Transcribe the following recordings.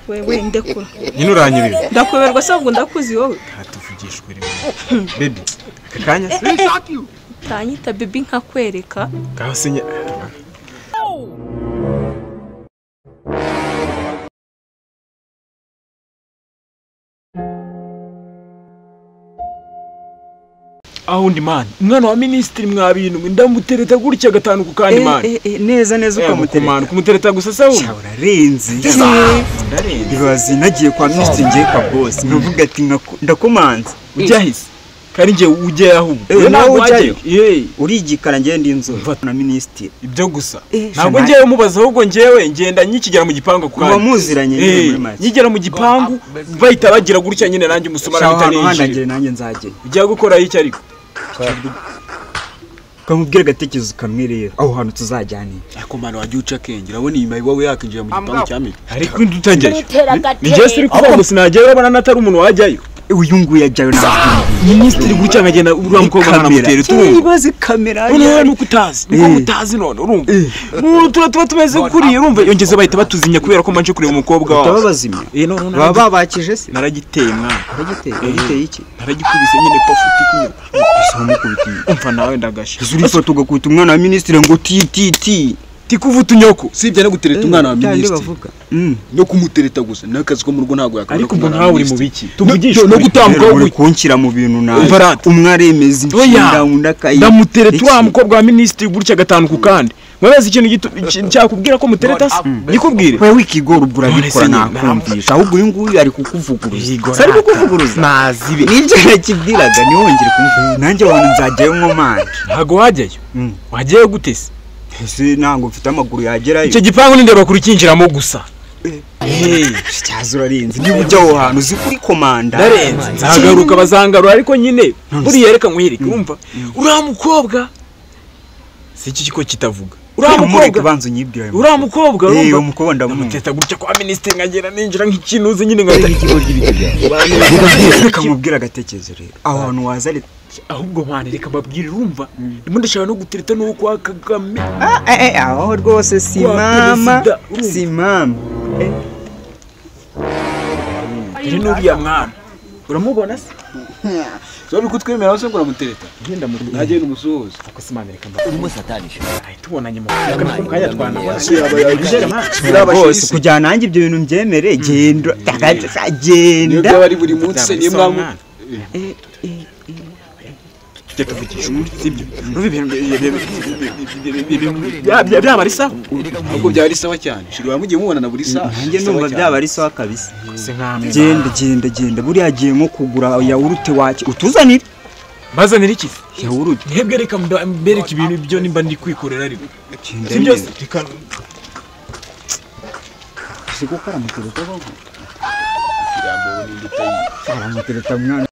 wewe ndekura nyine uranyibira ndakweberwa se ahubwo ndakuzi wowe hatuvugishwe rimwe baby akanya tanyita baby nkakwereka gaho sinye aho ndi man umwana wa ministri mwabintu ndamutereta gutya gatanu ku kandi man neza ukamutereta kumutereta gusa sawo urarenze ibazi nagiye kwa ministri ngiye kwa boss nvuga ati ndakomanze ujyahise kari nje ujye ahubwo nawe ujyayo urigikara ngende inzu na ministri ibyo gusa ntabwo ngiye mubaza ahubwo ngewe ngenda nyikigera mu gipangu ku kandi bamuziranye muri make nyigera mu gipangu bahita bagira gutya nyine nanjye musomara bitaniye nanjye nzajye ujya gukora iki ariko kamubwira gatekerezo kamwe rero aho hantu tuzajyane ariko mwana wagiye uca kenge urabona iyi mayiwa we yakinjira mu gipangu cyame ariko ndutangeje ngiye siri kuvuga ngo sinajyayo urabona natari umuntu wajyayo uyu nguyu yajyayo ministri gutya nkagenda uriya mukobwa nanamutere ibaze kamera none nuko utazi niko mutazi none urumva tuba tumeze kuri urumva yongeze bahita batuzinya kubera ko manje kureba umukobwa wawe babazimye none baba bakije se naragiteye mwana naragiteye iki naragikubise nyine pafuti kunyura samukubiti umva nawe ndagashe zuri foto gakuta umwana wa ministre ngo ti tikuvuta unyoko sibye no gutereta umwana wa ministri no kumutereta gusa nakazi ko mu rugo ntago yakora ariko ubwo ntawe uri mu biki tuvugisha no gutambuka uri kunkira mu bintu nawe umwe aremeza inshinga undakaye ndamutereta wa mukobwa wa ministri gutya gatanu ku kandi mwabaza ikintu cyakubwira ko mutereta se nikubwire wewe wikigora ubura bikora nakumvisha ahubwo uyu nguyu ari kukuvuguruza sari kukuvuguruza nazibe nibyo nakibwiraga ni wongere kumvuga nanjye wabona nzajyayo nkomanje ntago wajyayo wagiye gutese ese nango mfite amaguru yagerayo icyo gipangu nindeba kuri kinjiramo gusa cyazo urarenze niba ujya aho hantu uzi kuri komanda ndarenze nzagaruka bazangarura ariko nyine buriya reka nkwirike urumva uriya mukobwa si iki kiko kitavuga uriya mukobwa banzo nyibwira uriya mukobwa urumva uwo mukobwa ndamuteta gutya kwa ministre ngagera ninjira nk'ikinuzi nyine ngata ikigo ry'ibitege kamubwira gatekerezo rero aho hantu wazari ahubwo mwana reka mbabwire urumva ndimo ndashaka no gutereta no kwa Kagame aho rwose si mama iri n'uriya mwana uramubona se so bikutwemera hose ngo uramutereta ngenda mu nagenda umusuhuza ako se mwana reka urimo satanisha tubonanye mu kanya twana bose kujyana nanjye ibyo bintu mbyemere genda niyo bari buri munsi niyo mwamu tuvugisha sibyo byaba ari sawa ahubwo byaba ari sawa cyane shiri wamugiye mubonana buri sawa nanjye numva byaba ari sawa kabisa genda buriya giye nko kugura yawurute wake utuzanire bazanira iki yawurute ntebwe reka mbereke ibintu byo nimba ndi kwikorera ariko sibyo reka sikukara mutereta bwo kirambo ni nditayi mutereta mwana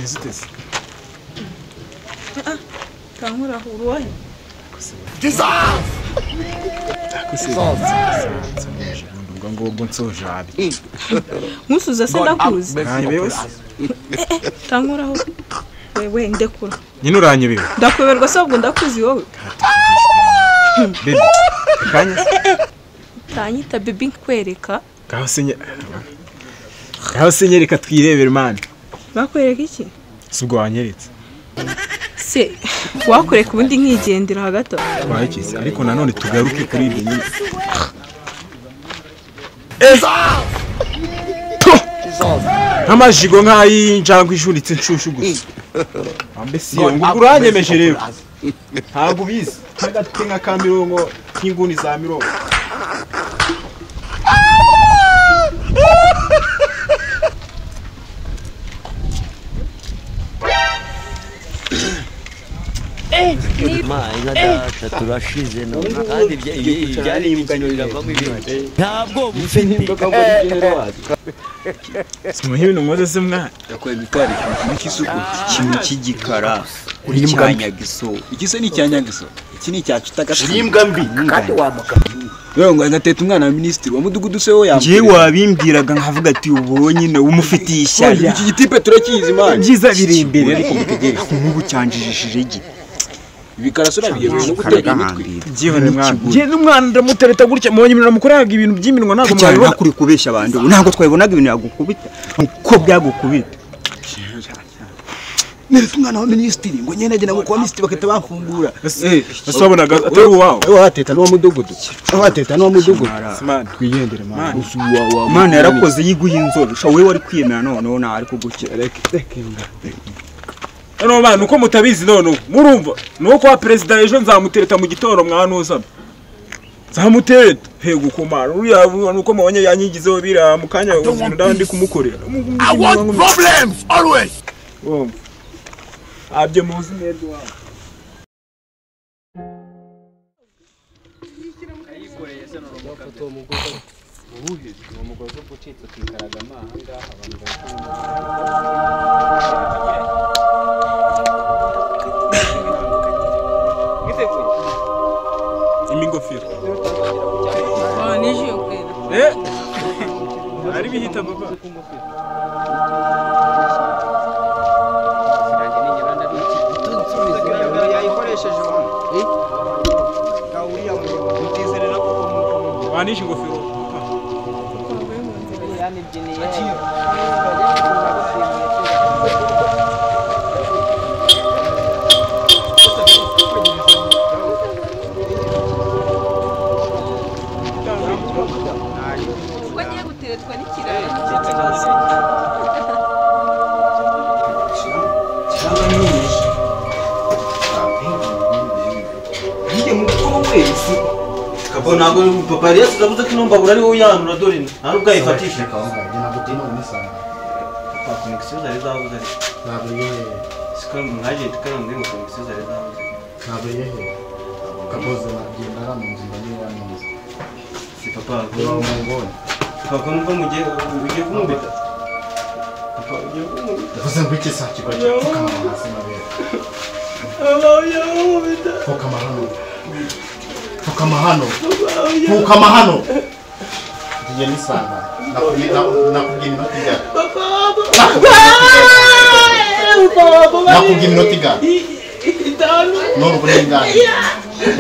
nezitese kankura huruwaye ngo nsoje abi musuza se ndakuzi nkanyebewe kankura ho wewe ndekura nyine uranyebewe ndakweberwa se ahubwo ndakuzi wowe baby akanya tanyita baby nkwereka gaho sinye reka twirebere man bakwereka iki subwo wanyeretse se wakoreka ubundi nkigendera hagati twayikize ariko nanone tugaruke kuri ibyo nyine nk'amajigo nk'ay'injangwe ishuritse inshushu gusa ambese ngo uranyemeje rero ntabwo ubizi nk'agati nka ka mirongo nk'inguni za mirongo turashize none kandi byari imikino iravamo ibintu ntabwo simuhe ibintu mwoze se mwana yakoye bitari n'ikisuku ikintu cy'igikara uri cyanyagiso iki se ni cyanyagiso iki ni cyacu tagashimwe imbwa mbi kandi wamuka Yo ngo ngateta umwana wa minisitiri wa mudugudu se wo ngiye wabimbwiraga nkavuga ati ubonye na umufitiye ishyari iki gitipe turakizi man byiza biri imbere ariko mutegere nk'ubu cyanjijishije igi bikarasura biyemewe no gutera imitwe byihone mwana ngiye n'umwana ndamutereta gutya mubonye ibintu namukoraga ibintu by'iminwa ntabwo cyane mwabibona nakuri kubeshya abandi ntabwo twabibonaga ibintu yagukubita uko byagukubita neretse umwana wa minisitiri ngo nyene agenda kwa minisitiri bakata bafungura asabonaga atari uwawe wateta no mudugudu wateta no mudugudu man twigendere man mana yarakoze yiguye inzobe sha wewe wari kwiyemera none na ari kugukira no man uko mutabizi none murumva nuko wa president ejo nzamutereta mu gitoro mwanuza nzamutereta hego komara uriya nuko mubonye yanyigizeho bira mu kanya ndandi kumukorera I want problems always. abye muzi neza wawe imingofero nije yo kwera ari bihita baba wanisha ingofero wagiye guteretwa n'ikiraro kabona ngo papa yari yasigabuze ko imbabura ari wowe yanura dore nta nubwo ayifatisha papa connection zari zabuze sika mwaje tukana ngo connection zari zabuze Kabuye he. Kaboze nagenda aramunzimba ni wanonze. si papa papa numva mugiye ugiye kumubita papa ugiye kumubita Kuze ngwiki saa kibaje kama hasi mabere. Kama hano. Kama hano. Ndiye ni sana. Nakugina inoti gani? Nakugina inoti gani? None kuri ngani?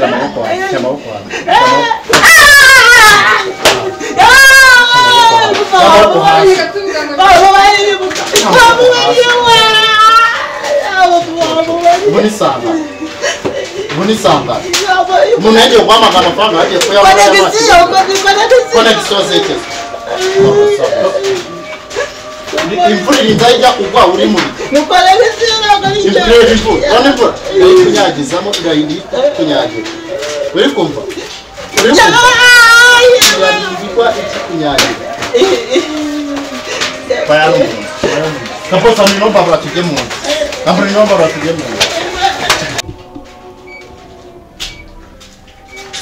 Chama huko. Buni sanga. Munaje kwa makana panga aje kwa connection zeke. Imvura izaija kugwa uri muri. Incredible. Wonderful. Kunyagizamo irayindi kunyagira. Uri kumva? Uri kumva? Yandikwa iki kunyagira. Bayaro. Kaposa ni nomba bra tujemo. Kabri nomba bra tujemo.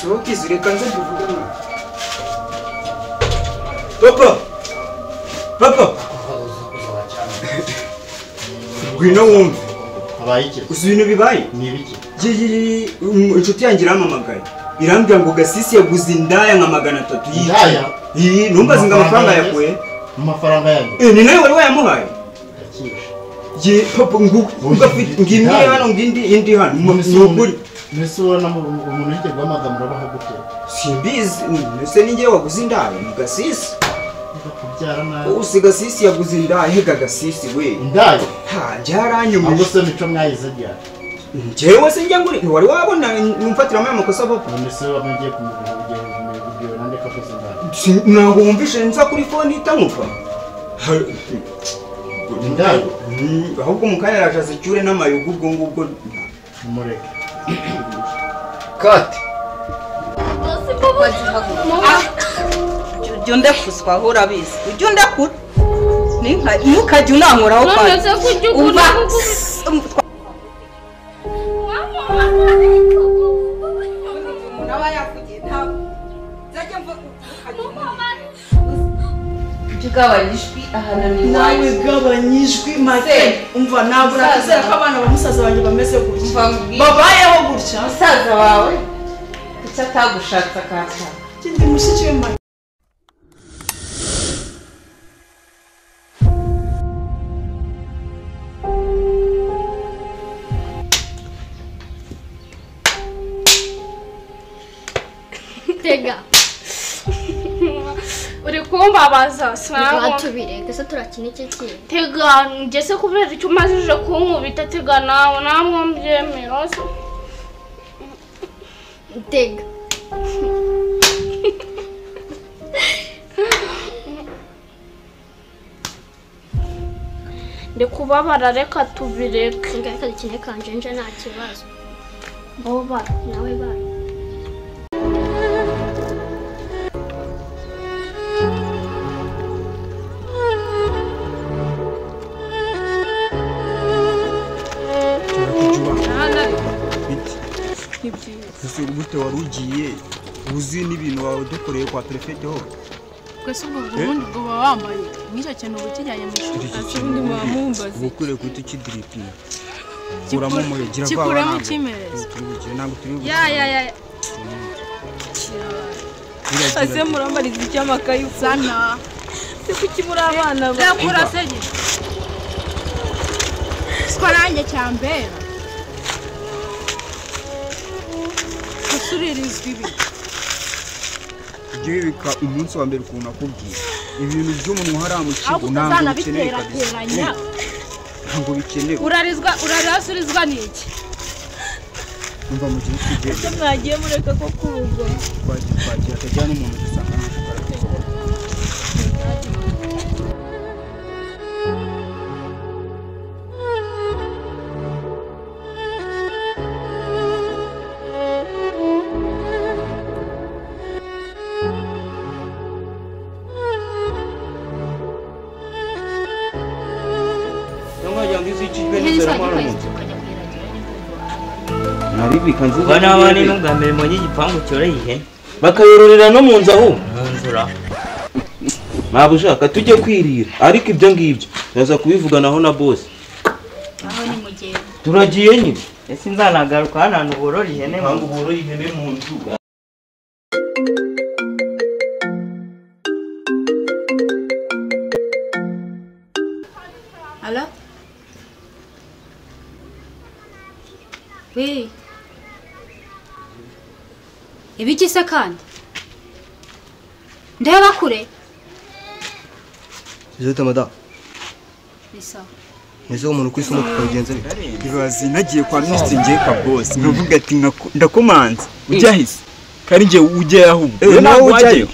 Sokizireka nze kuvuga Papa Gwino wumve Abayike. uzi ibintu bibaye Ni biki? inshuti yanjye iramamagaye irambwira ngo Gasisi yaguze indaya nka 300 Indaya? numbaze ngo amafaranga yakuye Mu mafaranga yanyu. ni nawe wari wayamuhaye Akisha. papa ngimwe hano ngindi hano mukuri Nese ubona umuntu yige guhamagara abaho gute? simbizi nese ninjye waguze indaya ni Gasisi Kubyara nabi. usi Gasisi yaguze indaya hega Gasisi we Indaya? ha jaranyuma Ahubwo se mico mwayize ryari? njyewe se njya nguri wari wabona numfatiramo amakosa papa None se wamugiye kumugura ugiye nande kakoze ndani. ntabwo wumvishe nza kuri phone itamuka Indaya? ahubwo mukanya araje azicyure n'amayugu ubwo ngubwo Mureke. kati ujya undekuzwa aho urabizi ujya undekura ntukajya unankoraho kandi umva ugabanya ijwi ahanani nawe gabanya ijwi make umva nabura kuzera ko abana ba musaza wanjye bameze gutya babayeho gutya musaza wawe icyo atagushatse akashaka Kindi mushiki we mari. Tega. Uri kumbabaza sinabwo. Tubire gese turakina iki kintu. Tega ngese kubera icyo umazije kunkubita tega nawe namwe mbyemera. Tega. Ndikubabara reka tubireke. Ngaka dukine kanjenje nta kibazo. Boba nawe ba. Ese gute warugiye uzi n'ibintu wawe dukoreye kwa prefect ho Kwese ubwo bundi bwo bambaye n'icyo kintu bukijyanye mu ishuri asubundi mumbaze ukure kwita ikidriping uramumoye gira kwa kikuremo kimereze ntabwo turi ya ase murambariza icyamakaye sana kuki muri abana bakura senye twarange cyambera usuririzwa ibi igihe bika umunsi wa mbere ukuntu akubwiye ibintu by'umuntu haramukigo ntabwo bikeneye ntabwo bikenewe urarasurizwa n'iki umva mu gihe kigeze mwagiye mureka ko kurugo twagiye akajyana n'umuntu dusanga Naribika nzi bana bane n'ubwambere mu gipangu cyoroye bakayororera no mu nzu aho mu nzura ntabwo ushaka tujye kwirira ariko ibyo ngibyo ndaza kubivuganaho na boss aho ni mugiye turagiye nyine ese nzanagaruka hano hantu borora ihene ntabwo borora ihene mu nzu Ala we ibiki se kandi ndeba kure Zeta mada bisa Nese umuntu kwisoma kukagenza bibazi nagiye kwa Mr. Njeka boss navuga ati ndakomanze ujyahise kari nje ujye ahubwo nawe ujyayo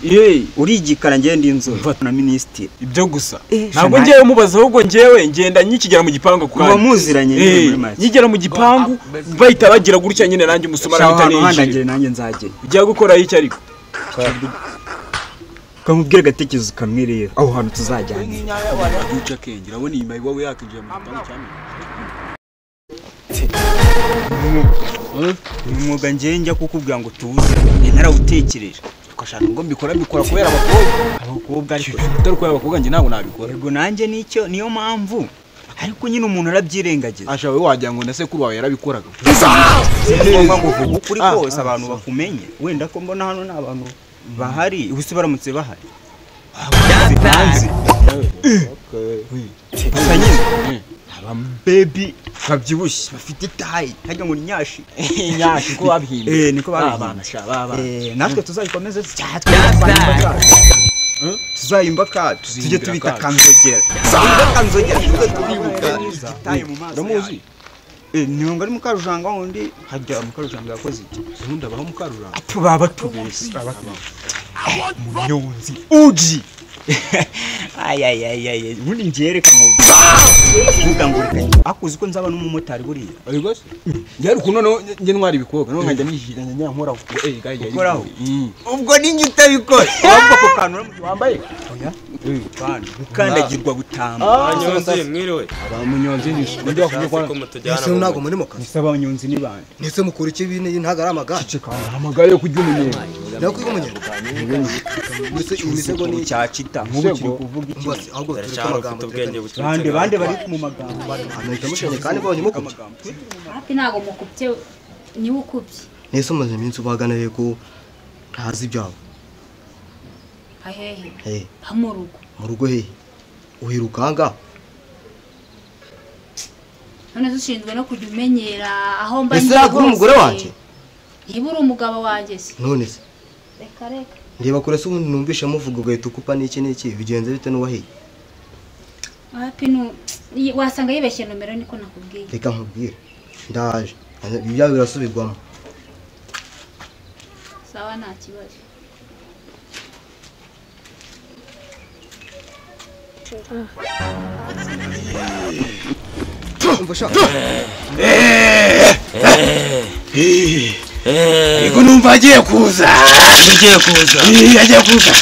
urigikara ngende inzu na minister ibyo gusa ntabwo ngiye mubaza ahubwo ngewe ngenda nyikigera mu gipangu kuba muziranye muri make nyigera mu gipangu bahita bagira gutya nyine nanjye umusumara bitanije nanjye nzagera ujya gukora iki ariko kamubwira gatekerezo kamwe rero aho hantu tuzajyana duca kenge urabona iyi mayi wawe yakinjira mu gipangu cyane umwuga njya kukubwira ngo tuze narawutekereje ukashaka ngo mbikora kubera abakobwa ariko utari kubera abakobwa njye ntabwo nabikora yego nanjye niyo mpamvu ariko nyine umuntu arabyirengagiza asha we wagira ngo na sekuru wawe yarabikoraga ngombwa ngo uvuge ukuri kose abantu bakumenye wenda ko mbona hano n'abantu bahari ubuse baramutse bahari baby kabyibushye bafite tayi hajya ngo nyashi nyashi ko babihimbe niko babihimbe natwe tuzayikomeze tuzayimba kacu tujye tubita kanzogera turibuka tayi mu maso ndamuzi niyonga ari mukarujanga wundi hajya mukarujanga yakoze iki ubundi abaho mukarujanga baba tubese umunyonzi uji ay muri ngereka mu vuga ngo akuzi ko nzaba n'umumotari buriya ariko yari kuno no nge ntwari ibikobwa no nkajya nishiganya nyankora koraho ubwo ninjye utabikora ahubwo ko kanura wambaye oya ukandagirwa butamba abanyonzi mwiriwe abamunyonzi ni ndi bakubye kwa Nese ntago muri moka nisaba abanyonzi ni bande Nese mukuru iki bine ntago ari amagare ceceka amagare yo kujya umunyenga nayo kwiga umunyenga Nese imisego ni cyacita nk'ubu kiri kuvuga iki mbasi ahubwo turi amagambo bande bari mu magambo amahita mushenye kandi bonye mukubye hafi ntago mukubye niwe ukubye Nese umaze iminsi ubaganiriye ko ntazi ibyawe Hehe. Mu rugo hehe? Uhirukanga? None dushinzwe no kujya umenyera aho mba Ese uri umugore wanje? Niba uri umugabo wanjye se. None se. Reka reka. Ndeba kure se umuntu numvisha muvuga ugahita ukupa n'iki bigenze bite n'uwahiye? Pinu wasanga yibeshye nomero niko nakubwiye. Reka nkubwire. Ndaje. Ibya birasubirwamo. Sawa nta kibazo. Ego numva agiye kuza. Agiye kuza.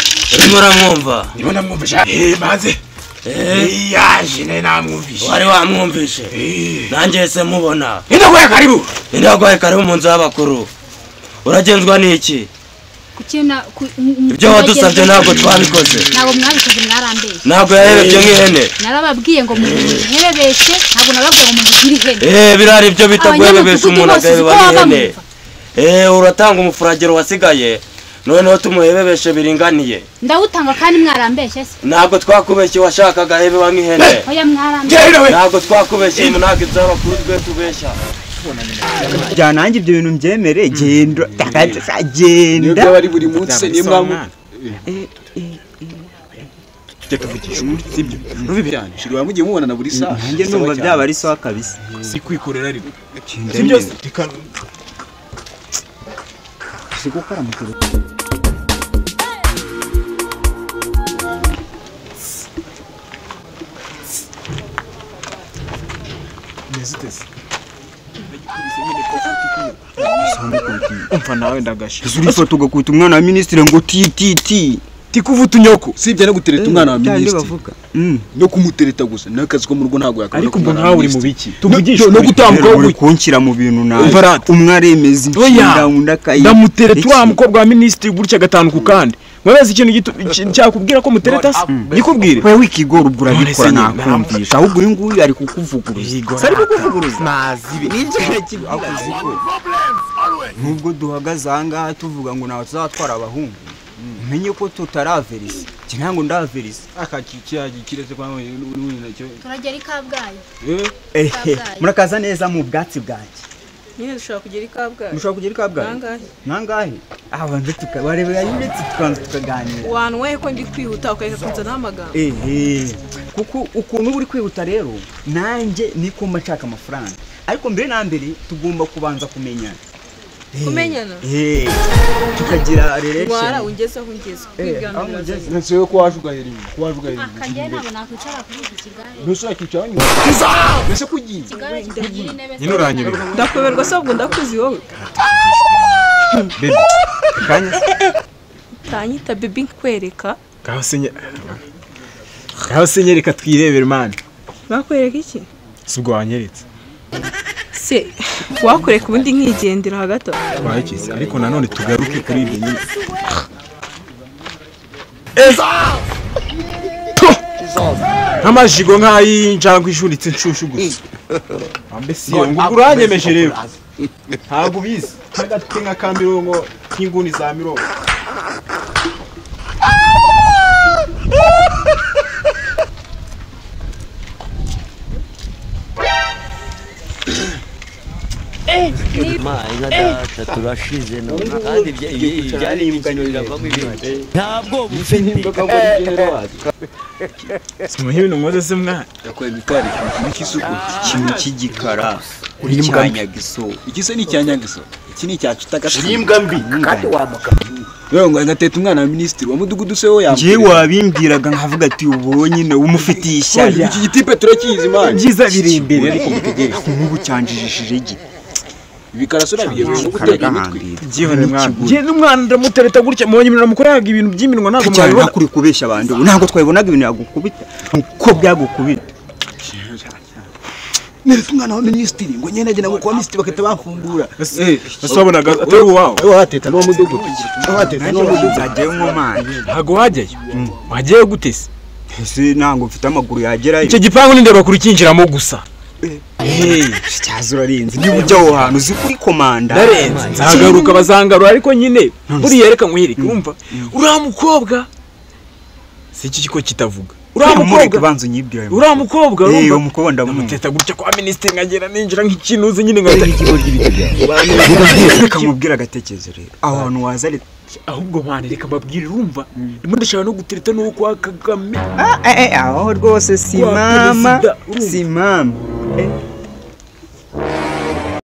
Muramwumva. Ndibona mwumvisha. Maze. Yaje namwumvisha. Wari wamwumvishe. Nanjye se mubona. Indagwaye karibu mu nzu y'abakuru. Uragenzwa n'iki? Kukina ibyo wadusabye ntabwo twabikoze. Ntabwo mwabikoze mwarambeye. Ntabwo yahebye nk'ihene. Narababwiye ngo muhebeshe, ntabwo nababwiye ngo mugire ihene. Birari ibyo bita guhebesha umuntu agaheba nk'ihene. Uratanga umufuragero wasigaye. Noneho tumuhebeshe biringaniye. Ndawutanga kandi mwarambeshye se. Ntabwo twakubeshye washakaga hebe wa nk'ihene. Oya mwarambeshye. Ntabwo twakubeshye ntabwo izabakuru twe tubeshya. Nanjye ibyo bintu mbyemere genda genda niyo bari buri munsi niyo mwamu tuvugisha sibyo cyane shirwa mugiye mubona na buri saa nanjye numva byaba ari sawa kabisa si kwikorera ariko sibyo tikana sigukara mukuru nezitese umva nawe ndagashe uri foto gakuta umwana wa ministre ngo ti tikuvuta unyoko sibye no gutereta umwana wa ministre no kumutereta gusa nakazi ko mu rugo ntago yakora ariko mbona hawe uri mu biki tuvugisha no gutambuka uri kunkira mu bintu nawe umwaremeza inshinga undakaye ndamutereta wa mukobwa wa ministre gutya gatanu ku kandi mwabaze ikintu cyakubwira ko mutereta se nikubwire wewe wikigora ubura bikora nakumvisha ahubwo uyu nguyu ari kukuvuguruza sari kukuvuguruza nazibe nibyo yakibwira akuziko nubwo duhagaze ahangaha tuvuga ngo nawe tuzatwara abahungu menye ko tutaraverisa kinango ndaverisa akakicia kireze kwa n'uyu nacyo turagera ikabgaye murakaza neza mu bwatsi bwanjye nyine dushaka kugera ikabgaye mushaka kugera ikabgaye nangahe abanze tukabarebera nyine tukaganira wanwe ko ndi kwihuta ukaheka kunza n'amagambo kuko ukuntu uri kwihuta rero nanjye niko mashaka amafaranga ariko mbere na mbere tugomba kubanza kumenyana tukagira relation wara ungezeho kwiganira nsewe ko wajugahera akanje nabo nakwicara kuri iki kigali ntushaka kwicara nyuma mbese kugiye nyine uranyerera ndakuberwa sobwo ndakuzi wowe baby tanyita baby nkwereka gaho senyereka twirebere man bakwereka iki subwo wanyeretse se wakoreka ubundi nkigendera hagati twayikize ariko nanone tugaruke kuri ibyo nyine nk'amajigo nk'ay'injangwe ijuritse nshushu gusa ambese ngo uranyemeje rero ntabwo ubizi nk'agatwe nka kamirongo nk'inguni za mirongo turashize no kandi byari imuganyurira bamwe ibintu ntabwo simuhe ibintu mwoze se mwana yakwaye mikari n'ikisuku ikintu cy'igikara uri cyanyagiso ikise ni cyanyagiso iki ni cyacitagasa imbwa mbi kandi wamuka wewe ngo ngateta umwana wa ministre wa mudugudu se wo yambaye je wabimbwiraga nkavuga ati ubonye na umufitiye ishyari iki gitipe turakizi man byiza biri imbere ariko mutegere n'ubu cyanjijishije igi bikarasura biye mu gutega imitwe jihone mwana je n'umwana ndamutereta gutya mubonye ibintu namukoraga ibintu by'iminwa ntabwo mwabibona kuri kubeshya abandi ntabwo twabibonaga ibintu yagukubita uko byagukubita neretse umwana wa ministre ngo nyene agena ngo kwa ministre bakata bafungura asabonaga atari uwawe wateta no mudugudu wateta no mudugudu agiye nk'umwana ntago wajyayo wagiye gutese ese ntango mfite amaguru yagerayo icyo gipangu nindeba kuri kinjiramo gusa cyazo urarinze niba ujya aho hantu uzi kuri komanda ndarenze nzagaruka bazangarura ariko nyine buriya reka nkwereke urumva uriya mukobwa si iki kiko kitavuga uramukobwa banzo nyibwira uramukobwa iyo mukobwa ndamuteta gutya kwa minister ngagera ninjira nk'ikinuze nyine ngata kamubwira agatekerezo rero abantu wazari ahubwo mwana reka babwire urumva ndimo ndashaka no gutereta no kwa Kagame aho rwose si mama